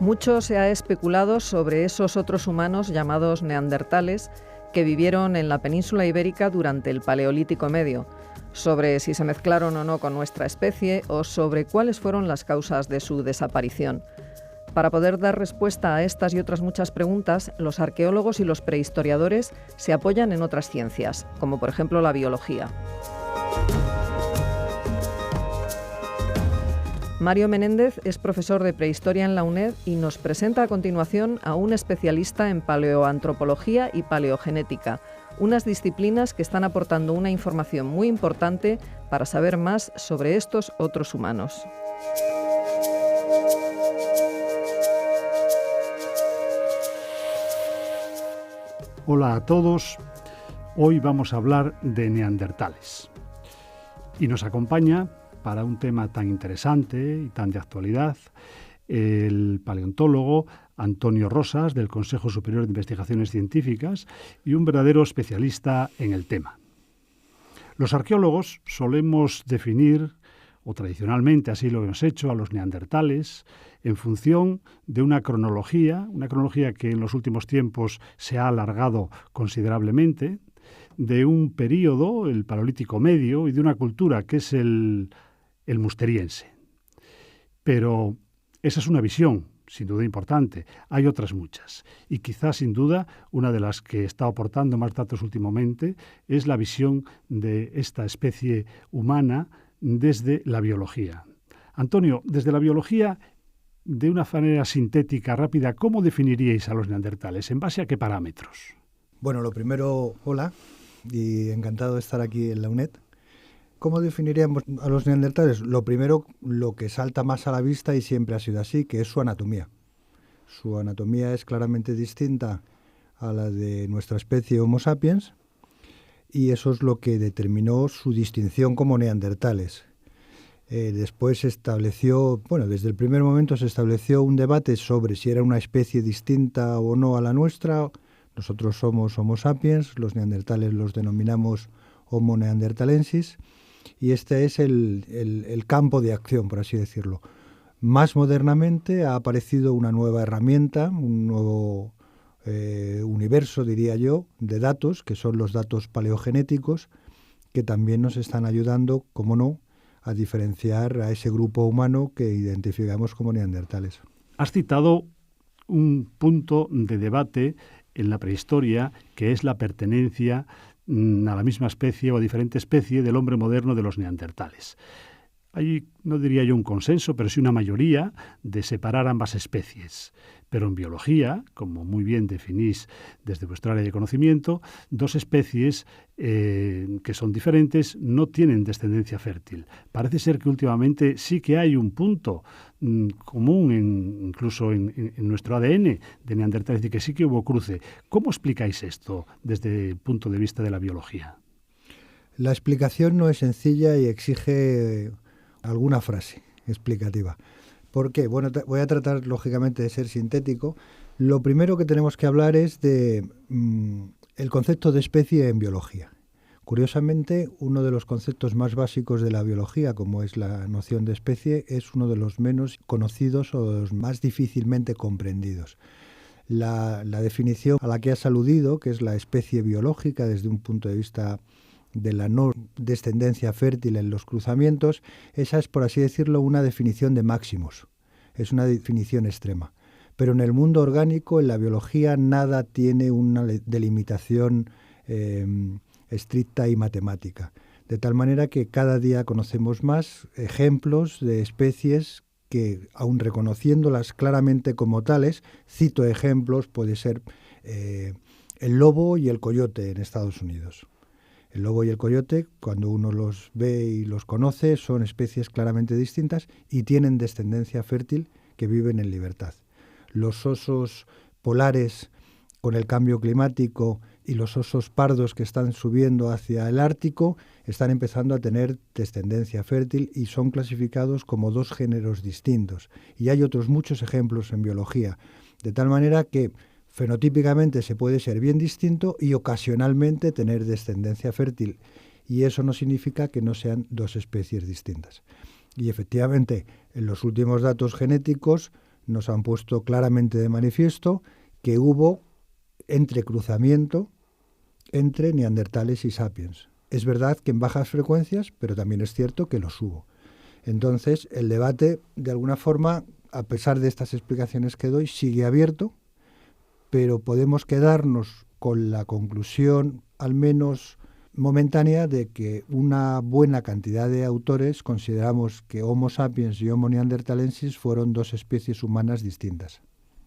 Mucho se ha especulado sobre esos otros humanos llamados neandertales que vivieron en la península ibérica durante el Paleolítico Medio, sobre si se mezclaron o no con nuestra especie o sobre cuáles fueron las causas de su desaparición. Para poder dar respuesta a estas y otras muchas preguntas, los arqueólogos y los prehistoriadores se apoyan en otras ciencias, como por ejemplo la biología. Mario Menéndez es profesor de prehistoria en la UNED y nos presenta a continuación a un especialista en paleoantropología y paleogenética, unas disciplinas que están aportando una información muy importante para saber más sobre estos otros humanos. Hola a todos, hoy vamos a hablar de neandertales y nos acompaña para un tema tan interesante y tan de actualidad el paleontólogo Antonio Rosas del Consejo Superior de Investigaciones Científicas y un verdadero especialista en el tema. Los arqueólogos solemos definir, o tradicionalmente así lo hemos hecho, a los neandertales en función de una cronología que en los últimos tiempos se ha alargado considerablemente, de un período, el Paleolítico Medio, y de una cultura que es el musteriense. Pero esa es una visión, sin duda importante. Hay otras muchas. Y quizás, sin duda, una de las que está aportando más datos últimamente es la visión de esta especie humana desde la biología. Antonio, desde la biología, de una manera sintética, rápida, ¿cómo definiríais a los neandertales? ¿En base a qué parámetros? Bueno, lo primero, hola, y encantado de estar aquí en la UNED. ¿Cómo definiríamos a los neandertales? Lo primero, lo que salta más a la vista y siempre ha sido así, que es su anatomía. Su anatomía es claramente distinta a la de nuestra especie Homo sapiens y eso es lo que determinó su distinción como neandertales. Después se estableció, desde el primer momento se estableció un debate sobre si era una especie distinta o no a la nuestra. Nosotros somos Homo sapiens, los neandertales los denominamos Homo neanderthalensis. Y este es el campo de acción, por así decirlo. Más modernamente ha aparecido una nueva herramienta, un nuevo universo, diría yo, de datos, que son los datos paleogenéticos, que también nos están ayudando, como no, a diferenciar a ese grupo humano que identificamos como neandertales. Has citado un punto de debate en la prehistoria, que es la pertenencia a la misma especie o a diferente especie del hombre moderno de los neandertales. Hay, no diría yo un consenso, pero sí una mayoría de separar ambas especies. Pero en biología, como muy bien definís desde vuestra área de conocimiento, dos especies que son diferentes no tienen descendencia fértil. Parece ser que últimamente sí que hay un punto común, incluso en nuestro ADN de neandertales, y que sí que hubo cruce. ¿Cómo explicáis esto desde el punto de vista de la biología? La explicación no es sencilla y exige alguna frase explicativa. ¿Por qué? Bueno, voy a tratar lógicamente de ser sintético. Lo primero que tenemos que hablar es de el concepto de especie en biología. Curiosamente, uno de los conceptos más básicos de la biología, como es la noción de especie, es uno de los menos conocidos o de los más difícilmente comprendidos. La definición a la que has aludido, que es la especie biológica desde un punto de vista de la no descendencia fértil en los cruzamientos, esa es, por así decirlo, una definición de máximos. Es una definición extrema. Pero en el mundo orgánico, en la biología, nada tiene una delimitación estricta y matemática. De tal manera que cada día conocemos más ejemplos de especies que, aun reconociéndolas claramente como tales, cito ejemplos, puede ser el lobo y el coyote en Estados Unidos. El lobo y el coyote, cuando uno los ve y los conoce, son especies claramente distintas y tienen descendencia fértil que viven en libertad. Los osos polares con el cambio climático y los osos pardos que están subiendo hacia el Ártico están empezando a tener descendencia fértil y son clasificados como dos géneros distintos. Y hay otros muchos ejemplos en biología, de tal manera que fenotípicamente se puede ser bien distinto y ocasionalmente tener descendencia fértil. Y eso no significa que no sean dos especies distintas. Y efectivamente, en los últimos datos genéticos nos han puesto claramente de manifiesto que hubo entrecruzamiento entre neandertales y sapiens. Es verdad que en bajas frecuencias, pero también es cierto que los hubo. Entonces, el debate, de alguna forma, a pesar de estas explicaciones que doy, sigue abierto, pero podemos quedarnos con la conclusión, al menos momentánea, de que una buena cantidad de autores consideramos que Homo sapiens y Homo neanderthalensis fueron dos especies humanas distintas.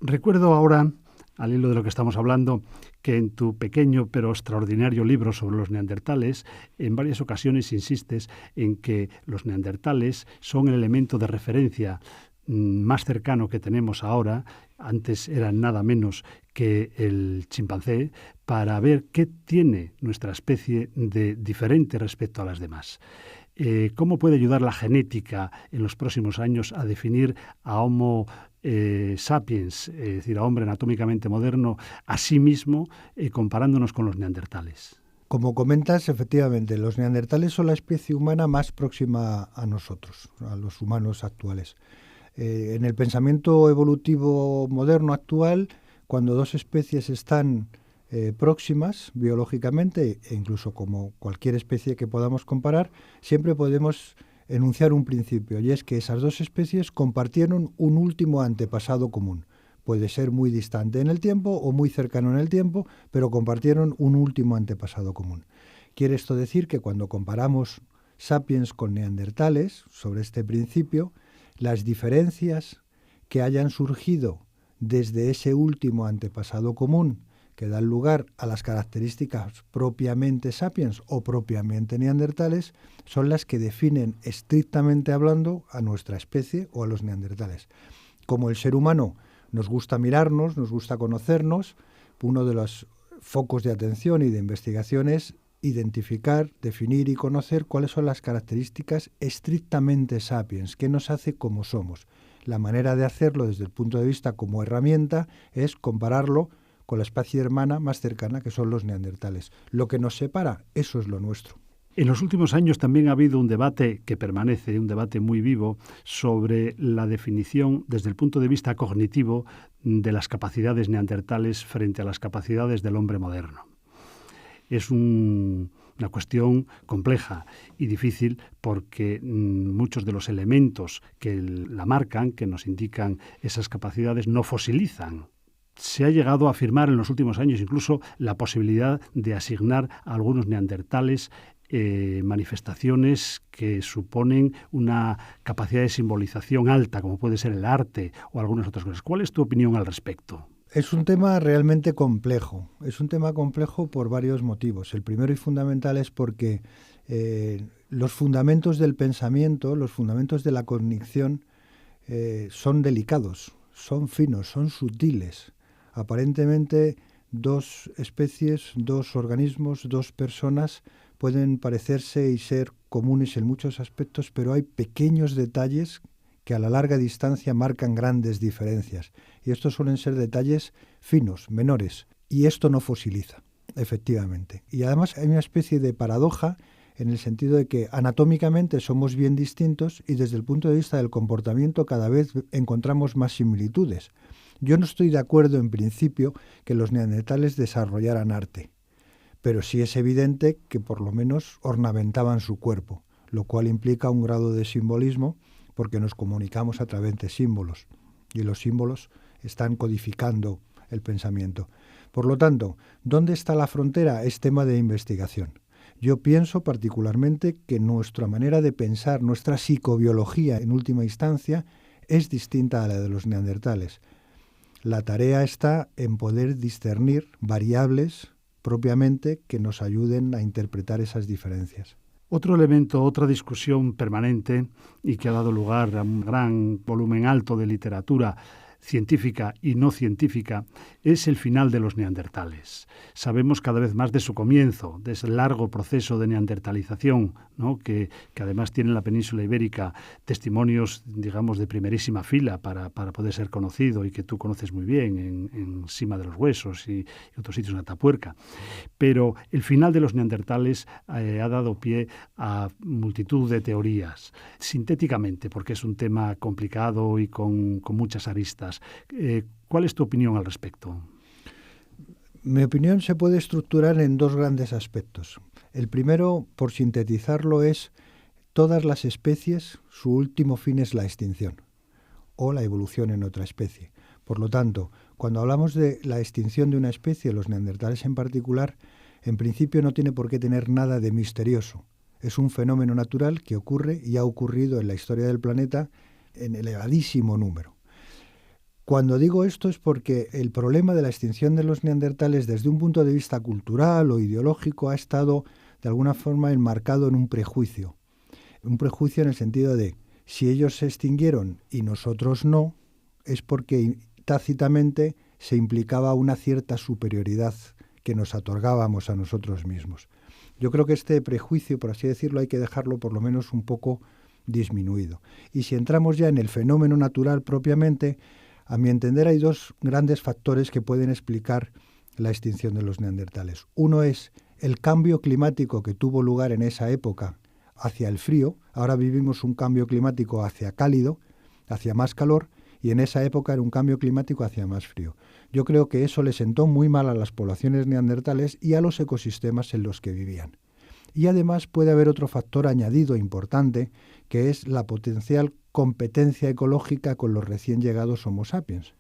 Recuerdo ahora, al hilo de lo que estamos hablando, que en tu pequeño pero extraordinario libro sobre los neandertales, en varias ocasiones insistes en que los neandertales son el elemento de referencia más cercano que tenemos ahora, antes eran nada menos que el chimpancé, para ver qué tiene nuestra especie de diferente respecto a las demás. ¿Cómo puede ayudar la genética en los próximos años a definir a Homo sapiens, es decir, a hombre anatómicamente moderno, a sí mismo, comparándonos con los neandertales? Como comentas, efectivamente, los neandertales son la especie humana más próxima a nosotros, a los humanos actuales. En el pensamiento evolutivo moderno actual, cuando dos especies están próximas biológicamente, e incluso como cualquier especie que podamos comparar, siempre podemos enunciar un principio, y es que esas dos especies compartieron un último antepasado común. Puede ser muy distante en el tiempo o muy cercano en el tiempo, pero compartieron un último antepasado común. Quiere esto decir que cuando comparamos sapiens con neandertales, sobre este principio, las diferencias que hayan surgido desde ese último antepasado común, que dan lugar a las características propiamente sapiens o propiamente neandertales, son las que definen estrictamente hablando a nuestra especie o a los neandertales. Como el ser humano nos gusta mirarnos, nos gusta conocernos, uno de los focos de atención y de investigación es identificar, definir y conocer cuáles son las características estrictamente sapiens, qué nos hace como somos. La manera de hacerlo desde el punto de vista como herramienta es compararlo con la especie hermana más cercana, que son los neandertales. Lo que nos separa, eso es lo nuestro. En los últimos años también ha habido un debate que permanece, un debate muy vivo, sobre la definición desde el punto de vista cognitivo de las capacidades neandertales frente a las capacidades del hombre moderno. Es una cuestión compleja y difícil porque muchos de los elementos que la marcan, que nos indican esas capacidades, no fosilizan. Se ha llegado a afirmar en los últimos años incluso la posibilidad de asignar a algunos neandertales manifestaciones que suponen una capacidad de simbolización alta, como puede ser el arte o algunas otras cosas. ¿Cuál es tu opinión al respecto? Es un tema realmente complejo. Es un tema complejo por varios motivos. El primero y fundamental es porque los fundamentos del pensamiento, los fundamentos de la cognición son delicados, son finos, son sutiles. Aparentemente, dos especies, dos organismos, dos personas pueden parecerse y ser comunes en muchos aspectos, pero hay pequeños detalles que a la larga distancia marcan grandes diferencias. Y estos suelen ser detalles finos, menores. Y esto no fosiliza, efectivamente. Y además hay una especie de paradoja en el sentido de que anatómicamente somos bien distintos y desde el punto de vista del comportamiento cada vez encontramos más similitudes. Yo no estoy de acuerdo en principio que los neandertales desarrollaran arte, pero sí es evidente que por lo menos ornamentaban su cuerpo, lo cual implica un grado de simbolismo porque nos comunicamos a través de símbolos y los símbolos están codificando el pensamiento. Por lo tanto, ¿dónde está la frontera? Es tema de investigación. Yo pienso particularmente que nuestra manera de pensar, nuestra psicobiología en última instancia, es distinta a la de los neandertales. La tarea está en poder discernir variables propiamente que nos ayuden a interpretar esas diferencias. Otro elemento, otra discusión permanente y que ha dado lugar a un gran volumen alto de literatura científica y no científica, es el final de los neandertales. Sabemos cada vez más de su comienzo, de ese largo proceso de neandertalización, ¿no? que además tiene en la península ibérica testimonios, digamos, de primerísima fila para poder ser conocido y que tú conoces muy bien en Sima de los Huesos y otros sitios en Atapuerca. Pero el final de los neandertales ha dado pie a multitud de teorías, sintéticamente, porque es un tema complicado y con muchas aristas. llamadas. ¿Cuál es tu opinión al respecto? Mi opinión se puede estructurar en dos grandes aspectos. El primero, por sintetizarlo, es todas las especies, su último fin es la extinción o la evolución en otra especie. Por lo tanto, cuando hablamos de la extinción de una especie, los neandertales en particular, en principio no tiene por qué tener nada de misterioso. Es un fenómeno natural que ocurre y ha ocurrido en la historia del planeta en elevadísimo número. Cuando digo esto es porque el problema de la extinción de los neandertales desde un punto de vista cultural o ideológico ha estado de alguna forma enmarcado en un prejuicio. Un prejuicio en el sentido de si ellos se extinguieron y nosotros no, es porque tácitamente se implicaba una cierta superioridad que nos otorgábamos a nosotros mismos. Yo creo que este prejuicio, por así decirlo, hay que dejarlo por lo menos un poco disminuido. Y si entramos ya en el fenómeno natural propiamente, a mi entender hay dos grandes factores que pueden explicar la extinción de los neandertales. Uno es el cambio climático que tuvo lugar en esa época hacia el frío. Ahora vivimos un cambio climático hacia cálido, hacia más calor, y en esa época era un cambio climático hacia más frío. Yo creo que eso le sentó muy mal a las poblaciones neandertales y a los ecosistemas en los que vivían. Y además puede haber otro factor añadido importante, que es la potencial competencia ecológica con los recién llegados Homo sapiens.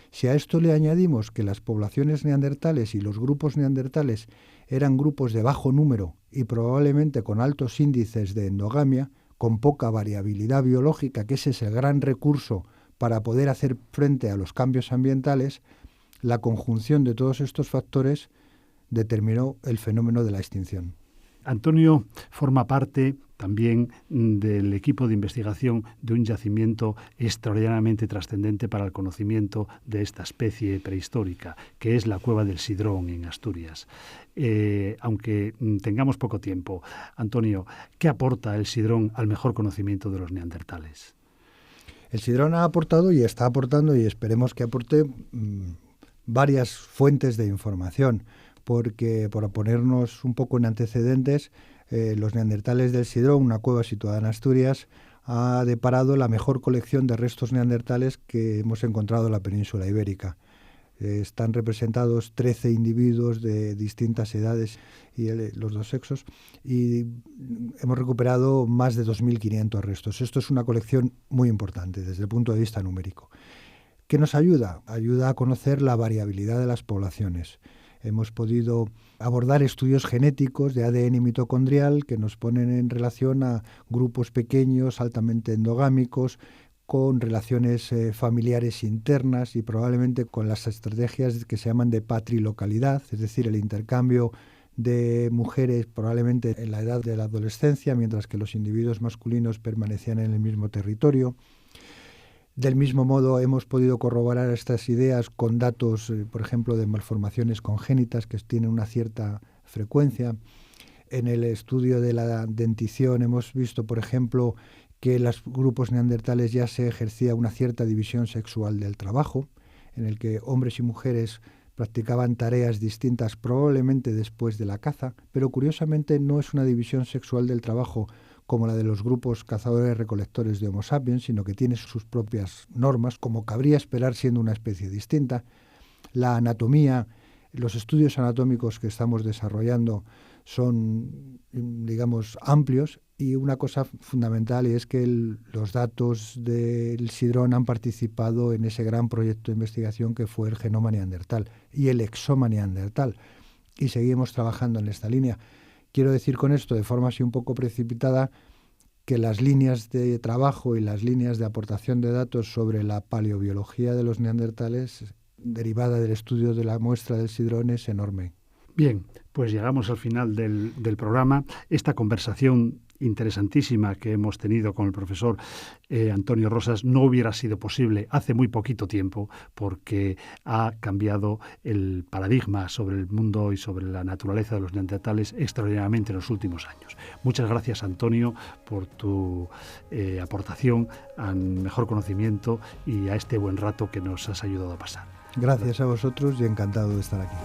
Si a esto le añadimos que las poblaciones neandertales y los grupos neandertales eran grupos de bajo número y probablemente con altos índices de endogamia, con poca variabilidad biológica, que ese es el gran recurso para poder hacer frente a los cambios ambientales, la conjunción de todos estos factores determinó el fenómeno de la extinción. Antonio forma parte también del equipo de investigación de un yacimiento extraordinariamente trascendente para el conocimiento de esta especie prehistórica, que es la Cueva del Sidrón en Asturias. Aunque tengamos poco tiempo, Antonio, ¿qué aporta el Sidrón al mejor conocimiento de los neandertales? El Sidrón ha aportado y está aportando, y esperemos que aporte varias fuentes de información, porque, por ponernos un poco en antecedentes, los neandertales del Sidrón, una cueva situada en Asturias, ha deparado la mejor colección de restos neandertales que hemos encontrado en la península ibérica. Están representados 13 individuos de distintas edades y los dos sexos, y hemos recuperado más de 2.500 restos. Esto es una colección muy importante desde el punto de vista numérico. ¿Qué nos ayuda? Ayuda a conocer la variabilidad de las poblaciones. Hemos podido abordar estudios genéticos de ADN mitocondrial que nos ponen en relación a grupos pequeños, altamente endogámicos, con relaciones familiares internas y probablemente con las estrategias que se llaman de patrilocalidad, es decir, el intercambio de mujeres probablemente en la edad de la adolescencia, mientras que los individuos masculinos permanecían en el mismo territorio. Del mismo modo, hemos podido corroborar estas ideas con datos, por ejemplo, de malformaciones congénitas que tienen una cierta frecuencia. En el estudio de la dentición hemos visto, por ejemplo, que en los grupos neandertales ya se ejercía una cierta división sexual del trabajo, en el que hombres y mujeres practicaban tareas distintas probablemente después de la caza, pero curiosamente no es una división sexual del trabajo como la de los grupos cazadores-recolectores de Homo sapiens, sino que tiene sus propias normas, como cabría esperar siendo una especie distinta. La anatomía, los estudios anatómicos que estamos desarrollando son, digamos, amplios, y una cosa fundamental es que los datos del Sidrón han participado en ese gran proyecto de investigación que fue el genoma neandertal y el exoma neandertal, y seguimos trabajando en esta línea. Quiero decir con esto, de forma así un poco precipitada, que las líneas de trabajo y las líneas de aportación de datos sobre la paleobiología de los neandertales, derivada del estudio de la muestra del Sidrón, es enorme. Bien, pues llegamos al final del programa. Esta conversación interesantísima que hemos tenido con el profesor Antonio Rosas no hubiera sido posible hace muy poquito tiempo, porque ha cambiado el paradigma sobre el mundo y sobre la naturaleza de los neandertales extraordinariamente en los últimos años. Muchas gracias, Antonio, por tu aportación al mejor conocimiento y a este buen rato que nos has ayudado a pasar. Gracias a vosotros y encantado de estar aquí.